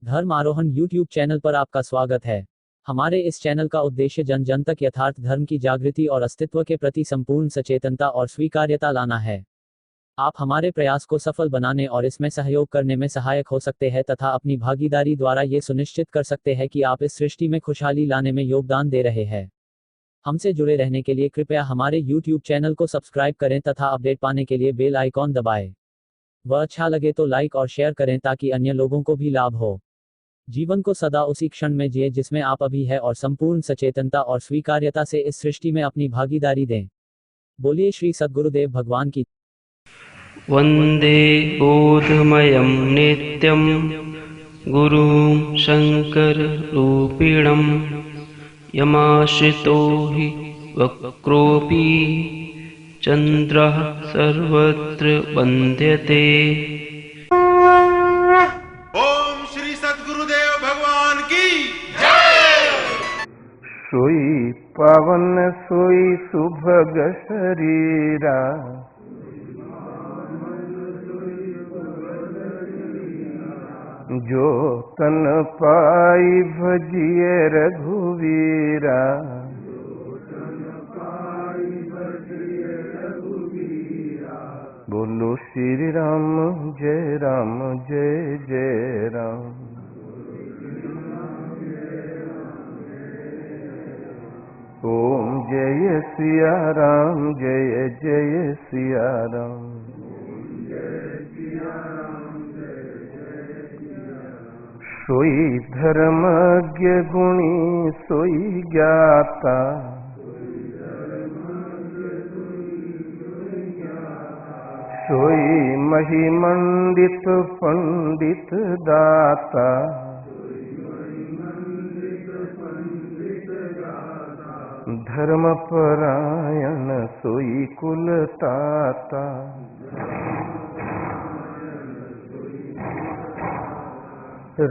धर्म आरोहण YouTube channel पर आपका स्वागत है। हमारे इस चैनल का उद्देश्य जन जन तक यथार्थ धर्म की जागृति और अस्तित्व के प्रति संपूर्ण सचेतनता और स्वीकार्यता लाना है। आप हमारे प्रयास को सफल बनाने और इसमें सहयोग करने में सहायक हो सकते हैं तथा अपनी भागीदारी द्वारा ये सुनिश्चित कर सकते हैं कि आप इस सृष्टि में खुशहाली लाने में योगदान दे रहे हैं। हमसे जुड़े रहने के लिए कृपया हमारे YouTube चैनल को सब्सक्राइब करें तथा अपडेट पाने के लिए बेल आइकॉन दबाएं। वह अच्छा लगे तो लाइक और शेयर करें ताकि अन्य लोगों को भी लाभ हो। जीवन को सदा उसी क्षण में जिए जिसमें आप अभी है और संपूर्ण सचेतनता और स्वीकार्यता से इस सृष्टि में अपनी भागीदारी दें। बोलिए श्री सद्गुरुदेव भगवान की। वन्दे बोधमयं नित्यं गुरुं शङ्कररूपिणं यमाश्रितो हि वक्रोऽपि चन्द्रः सर्वत्र वन्द्यते। ओम श्री सद्गुरुदेव भगवान की जय। सोई पावन सोई सुभग शरीरा, जो तन पाई भजिए रघुवीरा। बोलो श्री राम जय जय राम। ओम जय सिया राम जय जय सिया राम। सोई धर्मज्ञ गुणी सोई ज्ञाता, सोई महिमंडित पंडित दाता। धर्मपरायण सोई कुलताता।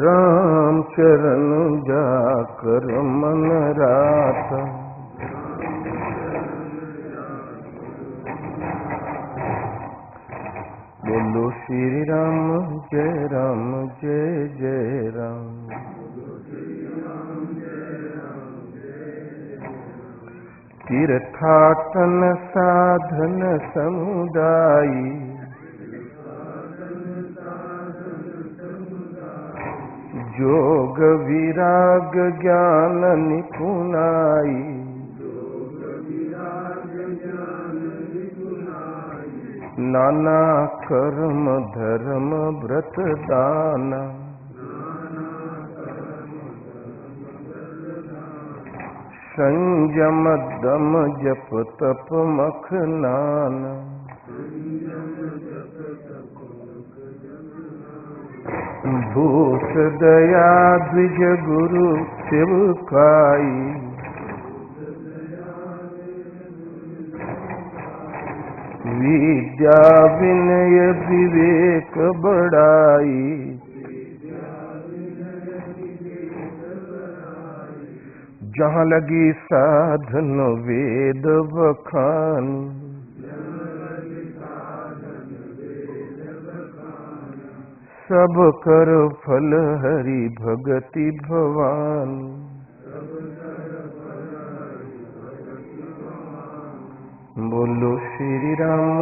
राम चरण जाकर मन राता। बोलो श्री राम जय जय राम। तीर्थाटन साधन समुदायी, जोग विराग ज्ञान निपुणाई। नाना कर्म धर्म व्रत दाना। संयम दम जप तप मख नाना। भूत दया द्विज गुरु सेवकाई। विद्या विनय विवेक बड़ाई। जहाँ लगी साधन वेद बखानी। सब कर फल हरि भगति भवानी। बोलो श्री राम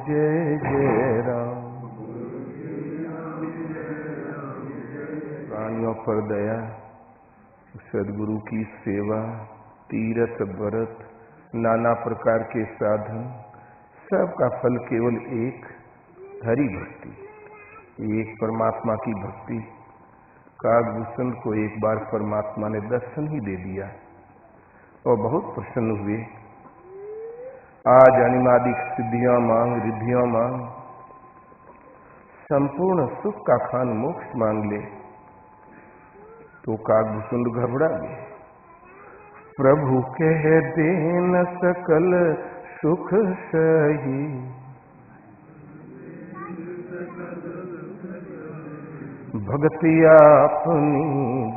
जय जय राम। प्राणियों पर दया, सदगुरु की सेवा, तीरथ व्रत, नाना प्रकार के साधन, सबका फल केवल एक, हरि भक्ति, एक परमात्मा की भक्ति। कागभूषण को एक बार परमात्मा ने दर्शन ही दे दिया और बहुत प्रसन्न हुए। आज अनिमादिक सिद्धियां मांग, रिद्धियां मांग, संपूर्ण सुख का खान मोक्ष मांग ले, तो कागभूषण घबरा गए। प्रभु कह देन सकल सुख सही, भक्ति आपनी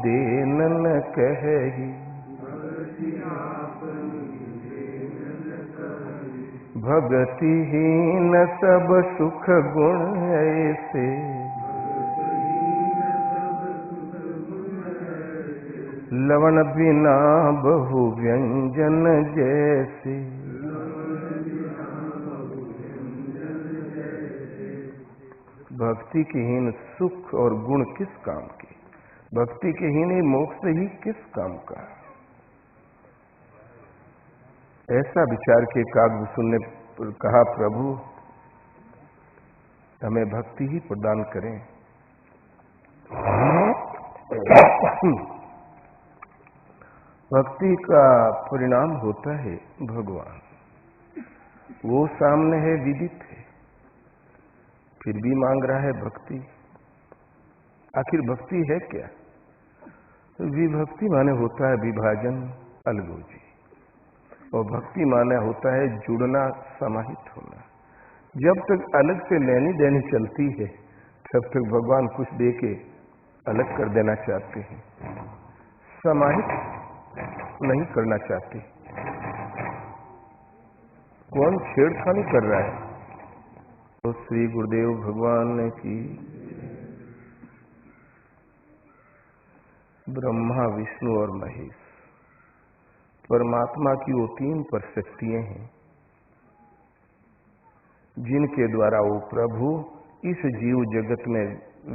देन न कही। भगतिहीन सब सुख गुण ऐसे, लवण बिना बहु व्यंजन जैसे, भक्ति के हीन सुख और गुण किस काम के, भक्ति के हीन मोक्ष ही किस काम का। ऐसा विचार के कागभूषण ने कहा, प्रभु हमें भक्ति ही प्रदान करें। भक्ति का परिणाम होता है भगवान, वो सामने है, विदित है, फिर भी मांग रहा है भक्ति। आखिर भक्ति है क्या? विभक्ति माने होता है विभाजन, अलगोजी, और भक्ति माने होता है जुड़ना, समाहित होना। जब तक अलग से लेनी देनी चलती है तब तक भगवान कुछ दे के अलग कर देना चाहते हैं, समाहित नहीं करना चाहते। कौन छेड़खानी कर रहा है? तो श्री गुरुदेव भगवान की ब्रह्मा, विष्णु और महेश, परमात्मा की वो तीन परशक्तियां हैं जिनके द्वारा वो प्रभु इस जीव जगत में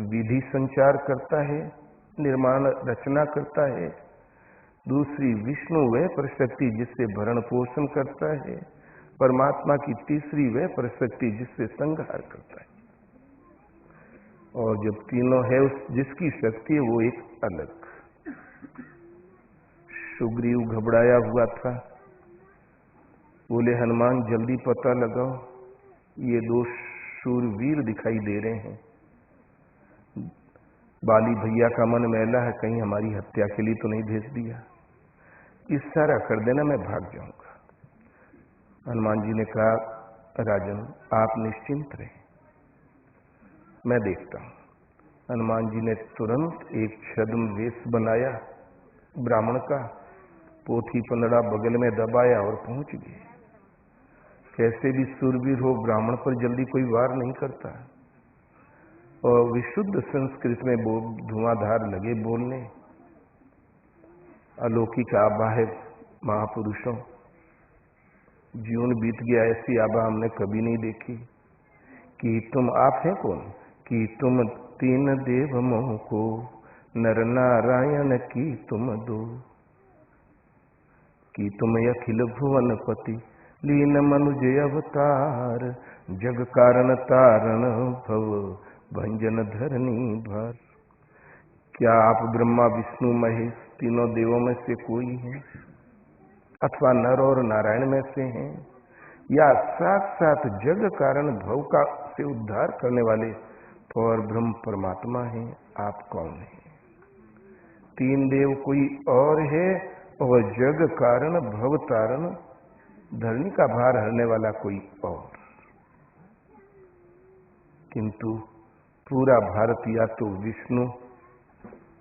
विधि संचार करता है, निर्माण रचना करता है। दूसरी विष्णु वह परशक्ति जिससे भरण पोषण करता है। परमात्मा की तीसरी वह परशक्ति जिससे संहार करता है। और जब तीनों है, उस जिसकी शक्ति है वो एक अलग। सुग्रीव घबराया हुआ था, बोले हनुमान जल्दी पता लगाओ, ये दो शूरवीर दिखाई दे रहे हैं। बाली भैया का मन मैला है, कहीं हमारी हत्या के लिए तो नहीं भेज दिया। इशारा कर देना, मैं भाग जाऊंगा। हनुमान जी ने कहा, राजन आप निश्चिंत रहे, मैं देखता हूं। हनुमान जी ने तुरंत एक छद्म वेश बनाया ब्राह्मण का, पोथी पलड़ा बगल में दबाया और पहुंच गए। कैसे भी सूरवीर हो, ब्राह्मण पर जल्दी कोई वार नहीं करता। और विशुद्ध संस्कृत में धुआंधार लगे बोलने। अलौकिक आभा है महापुरुषों, जीवन बीत गया, ऐसी आभा हमने कभी नहीं देखी। कि तुम आप हैं कौन? कि तुम तीन देव मोह को नर नारायण की तुम दो, कि तुम अखिल भुवन पति लीन मनुज अवतार, जग कारण तारण भव भंजन धरनी भर। क्या आप ब्रह्मा विष्णु महेश तीनों देवों में से कोई हैं, अथवा नर और नारायण में से हैं, या साक्षात जग कारण भव का से उद्धार करने वाले और ब्रह्म परमात्मा हैं? आप कौन हैं? तीन देव कोई और है और जग कारण भव तारण धरनी का भार हरने वाला कोई और। किंतु पूरा भारत या तो विष्णु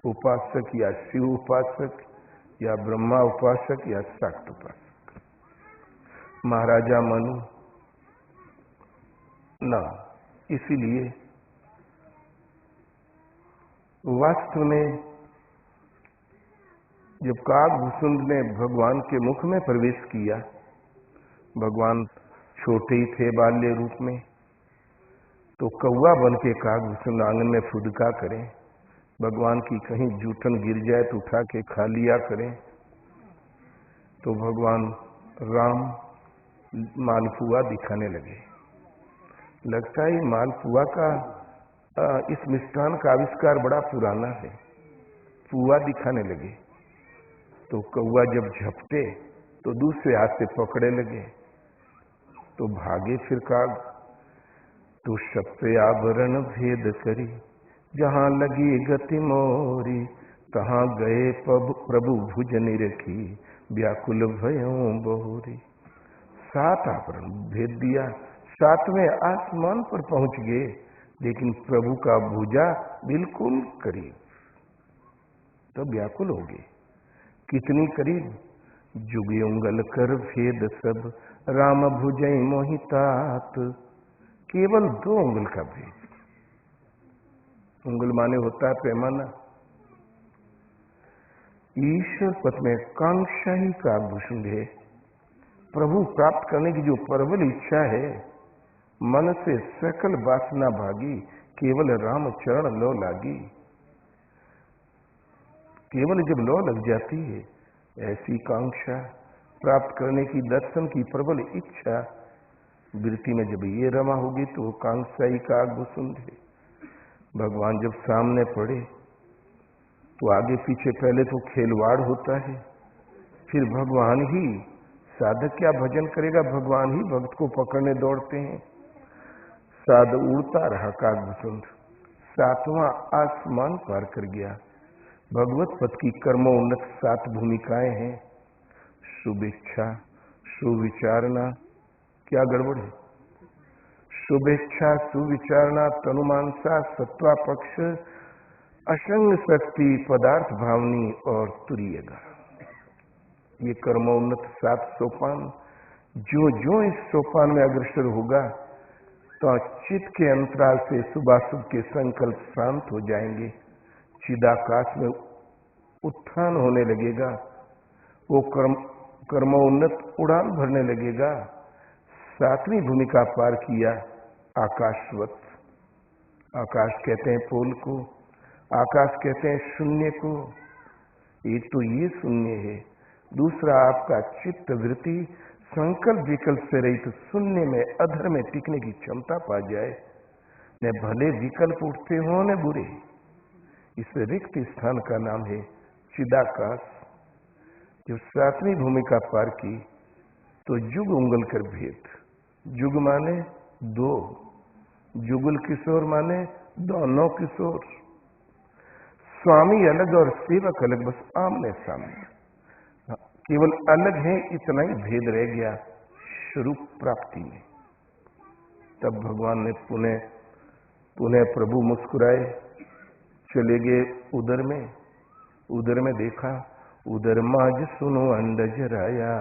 उपासक या शिव उपासक या ब्रह्मा उपासक या शाक्त उपासक। महाराजा मनु ना। इसीलिए वास्तव में जब काकभूषण ने भगवान के मुख में प्रवेश किया, भगवान छोटे ही थे बाल्य रूप में, तो कौवा बन के काकभूषण आंगन में फुदका करें, भगवान की कहीं जूठन गिर जाए तो उठा के खा लिया करें। तो भगवान राम मालपुआ दिखाने लगे। लगता है मालपुआ का इस मिष्ठान का आविष्कार बड़ा पुराना है। पुआ दिखाने लगे तो कौवा जब झपटे तो दूसरे हाथ से पकड़े लगे, तो भागे फिर काग। तो सप्ते आवरण भेद करी, जहां लगी गति मोरी, तहां गए प्रभु भुज निरखी, व्याकुल भयों बहुरी। 7 आवरण भेद दिया, 7वें आसमान पर पहुंच गए, लेकिन प्रभु का भुजा बिल्कुल करीब, तो व्याकुल हो गए। कितनी करीब? जुगे उंगल कर भेद सब, राम भुजई मोहितात। केवल 2 उंगल का भेद। उंगल माने होता है पैमाना। ईश्वर पथ में कांक्षा ही काकभूषुंड है। प्रभु प्राप्त करने की जो प्रबल इच्छा है, मन से सकल वासना भागी, केवल राम चरण लो लागी। केवल जब लो लग जाती है, ऐसी कांक्षा प्राप्त करने की, दर्शन की प्रबल इच्छा वृत्ति में जब ये रमा होगी तो वो कांक्षा ही काकभूषुंड है। भगवान जब सामने पड़े तो आगे पीछे पहले तो खेलवाड़ होता है, फिर भगवान ही, साधक क्या भजन करेगा, भगवान ही भक्त को पकड़ने दौड़ते हैं। साध उड़ता रहा काकभूषुंड, 7वां आसमान पार कर गया। भगवत पथ की कर्मोन्नत 7 भूमिकाएं हैं। शुभेच्छा, सुविचारणा, क्या गड़बड़ है? शुभेच्छा, सुविचारणा, तनुमानसा, सत्वा पक्ष, असंग शक्ति, पदार्थ भावनी और तुरीयगा। ये कर्मोन्नत 7 सोपान, जो जो इस सोपान में अग्रसर होगा तो चित्त के अंतराल से शुभाशुभ के संकल्प शांत हो जाएंगे, चिदाकाश में उत्थान होने लगेगा, वो कर्मोन्नत उड़ान भरने लगेगा। 7वीं भूमिका पार किया, आकाशवत। आकाश कहते हैं पोल को, आकाश कहते हैं शून्य को। एक तो ये शून्य है, दूसरा आपका चित्त वृत्ति संकल्प विकल्प से रहित शून्य में, अधर में टिकने की क्षमता पा जाए। न भले विकल्प उठते हो न बुरे। इस रिक्त स्थान का नाम है चिदाकाश। जब 7वीं भूमिका पार की तो जुग उंगल कर भेद। जुग माने 2, जुगल किशोर माने दोनों किशोर। स्वामी अलग और सेवक अलग, बस आमने सामने, केवल अलग है, इतना ही भेद रह गया स्वरूप प्राप्ति में। तब भगवान ने पुनः प्रभु मुस्कुराए, चले गए उदर में देखा, उदर माज सुनो अंडज राया,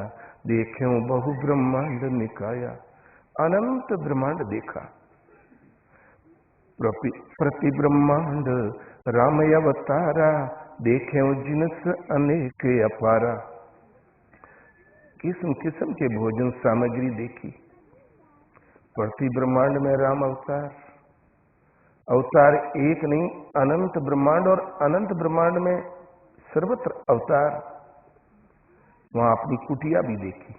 देखे बहु ब्रह्मांड निकाया। अनंत ब्रह्मांड देखा, प्रति ब्रह्मांड राम अवतारा, देखे जिनस अनेक अपारा। किस्म किस्म के भोजन सामग्री देखी। प्रति ब्रह्मांड में राम अवतार एक नहीं, अनंत ब्रह्मांड, और अनंत ब्रह्मांड में सर्वत्र अवतार। वहां अपनी कुटिया भी देखी,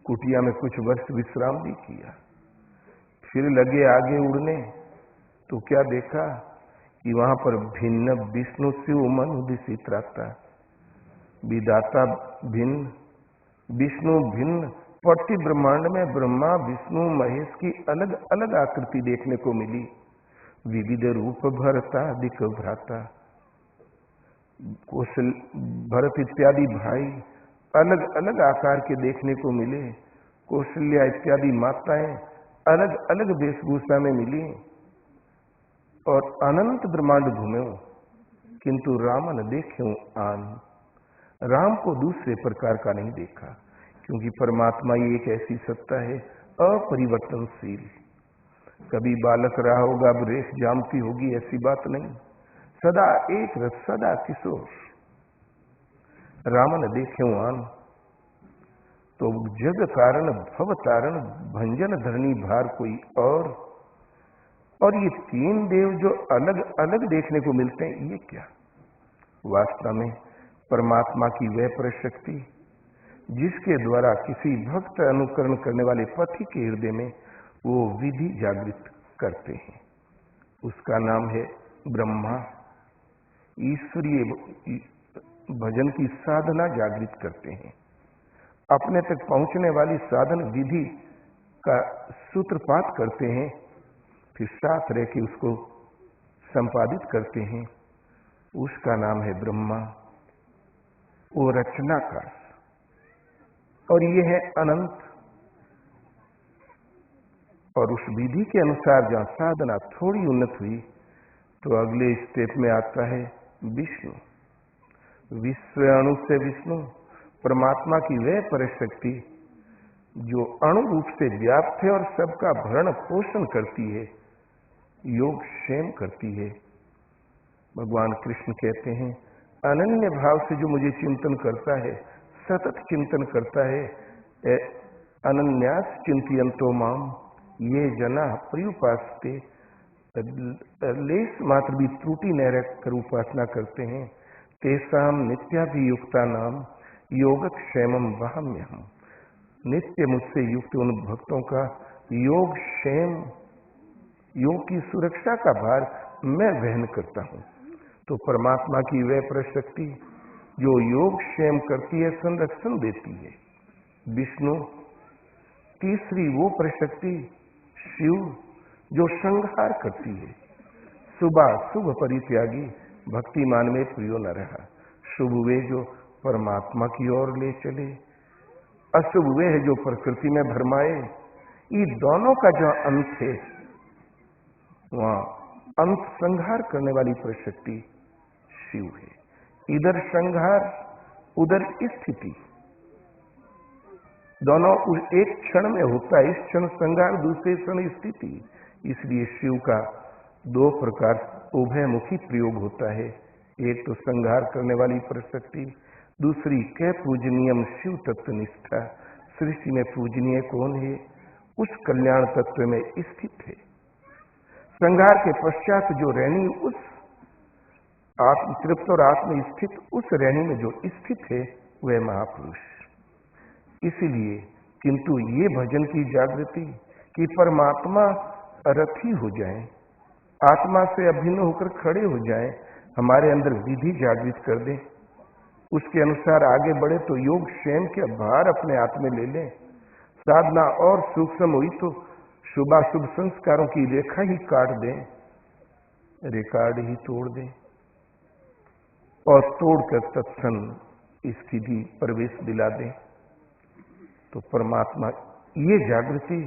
कुटिया में कुछ वर्ष विश्राम भी किया। फिर लगे आगे उड़ने तो क्या देखा कि वहां पर भिन्न विष्णु शिव मनु दिशित रहता, विदाता भिन्न, विष्णु भिन्न। प्रति ब्रह्मांड में ब्रह्मा विष्णु महेश की अलग अलग आकृति देखने को मिली। विविध रूप भरता दिक भ्राता, कौशल भरत इत्यादि भाई अलग अलग आकार के देखने को मिले। कौशल्या इत्यादि माताएं अलग अलग वेशभूषा में मिली और अनंत ब्रह्मांड घूमे, किंतु राम न देखे आन। राम को दूसरे प्रकार का नहीं देखा, क्योंकि परमात्मा ही एक ऐसी सत्ता है अपरिवर्तनशील। कभी बालक रहा होगा, अब रेख जामती होगी, ऐसी बात नहीं। सदा एक रस, सदा किशोर। राम न देखे आन, तो जग कारण भव तारण भंजन धरनी भार कोई और ये 3 देव जो अलग अलग देखने को मिलते हैं, ये क्या? वास्तव में परमात्मा की वह प्रशक्ति जिसके द्वारा किसी भक्त अनुकरण करने वाले पथी के हृदय में वो विधि जागृत करते हैं, उसका नाम है ब्रह्मा। ईश्वरीय भजन की साधना जागृत करते हैं, अपने तक पहुंचने वाली साधन विधि का सूत्रपात करते हैं, फिर साथ रह के उसको संपादित करते हैं। उसका नाम है ब्रह्मा, वो रचनाकार। और ये है अनंत। और उस विधि के अनुसार जहां साधना थोड़ी उन्नत हुई तो अगले स्टेप में आता है विष्णु। विश्व अणु से विष्णु, परमात्मा की वह परिशक्ति जो अणु रूप से व्याप्त है और सबका भरण पोषण करती है, योग क्षेम करती है। भगवान कृष्ण कहते हैं अनन्य भाव से जो मुझे चिंतन करता है, सतत चिंतन करता है, अनन्यास चिंतयन्तो माम ये जना पर्युपासते, लेस मात्र भी त्रुटि न रखकर उपासना करते हैं, तेसाम नित्याभियुक्ता नाम योगक्षेमम वहाम्यहम्। नित्य मुझसे युक्त उन भक्तों का योग क्षेम, योग की सुरक्षा का भार मैं वहन करता हूँ। तो परमात्मा की वह प्रशक्ति जो योग क्षेम करती है, संरक्षण देती है, विष्णु। तीसरी वो प्रशक्ति शिव जो संहार करती है। सुबह शुभ परित्यागी भक्तिमान में प्रियो न रहा। शुभ वे जो परमात्मा की ओर ले चले, अशुभ वे है जो प्रकृति में भरमाए। ये दोनों का जो अंत है, वहां अंत संहार करने वाली प्रशक्ति शिव है। इधर संहार, उधर स्थिति, दोनों एक क्षण में होता है। इस क्षण संहार, दूसरे क्षण स्थिति। इसलिए शिव का दो प्रकार उभयमुखी प्रयोग होता है। एक तो संहार करने वाली प्रशक्ति, दूसरी कै पूजनीयम शिव तत्व निष्ठा। सृष्टि में पूजनीय कौन है? उस कल्याण तत्व में स्थित है। संहार के पश्चात जो रहनी, उस आत्म तृप्त और आत्म स्थित उस रहनी में जो स्थित है, वह महापुरुष। इसीलिए किंतु ये भजन की जागृति कि परमात्मा रथी हो जाए, आत्मा से अभिन्न होकर खड़े हो जाए, हमारे अंदर विधि जागृत कर दे, उसके अनुसार आगे बढ़े तो योग क्षेम के भार अपने हाथ में ले लें। साधना और सूक्ष्म हुई तो शुभाशुभ संस्कारों की रेखा ही काट दें, रिकॉर्ड ही तोड़ दें और तोड़कर तत्क्षण स्थिति प्रवेश दिला दें। तो परमात्मा, ये जागृति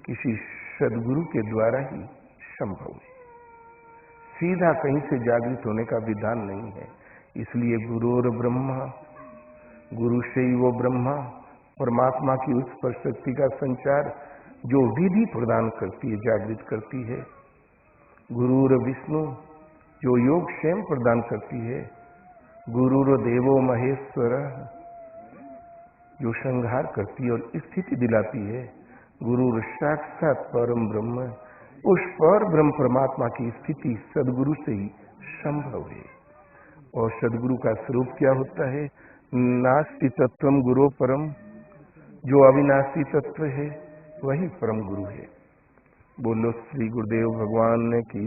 किसी सदगुरु के द्वारा ही संभव है। सीधा कहीं से जागृत होने का विधान नहीं है। इसलिए गुरु और ब्रह्मा, गुरु से ही वो ब्रह्मा, परमात्मा की उस प्रशक्ति का संचार जो विधि प्रदान करती है, जागृत करती है। गुरु और विष्णु जो योग क्षेम प्रदान करती है। गुरु और देवो महेश्वर जो संहार करती है और स्थिति दिलाती है। गुरु साक्षात परम ब्रह्म, उस पर ब्रह्म परमात्मा की स्थिति सदगुरु से ही संभव है। और सदगुरु का स्वरूप क्या होता है? नास्ति तत्वम गुरु परम, जो अविनाशी तत्व है वही परम गुरु है। बोलो श्री गुरुदेव भगवान की।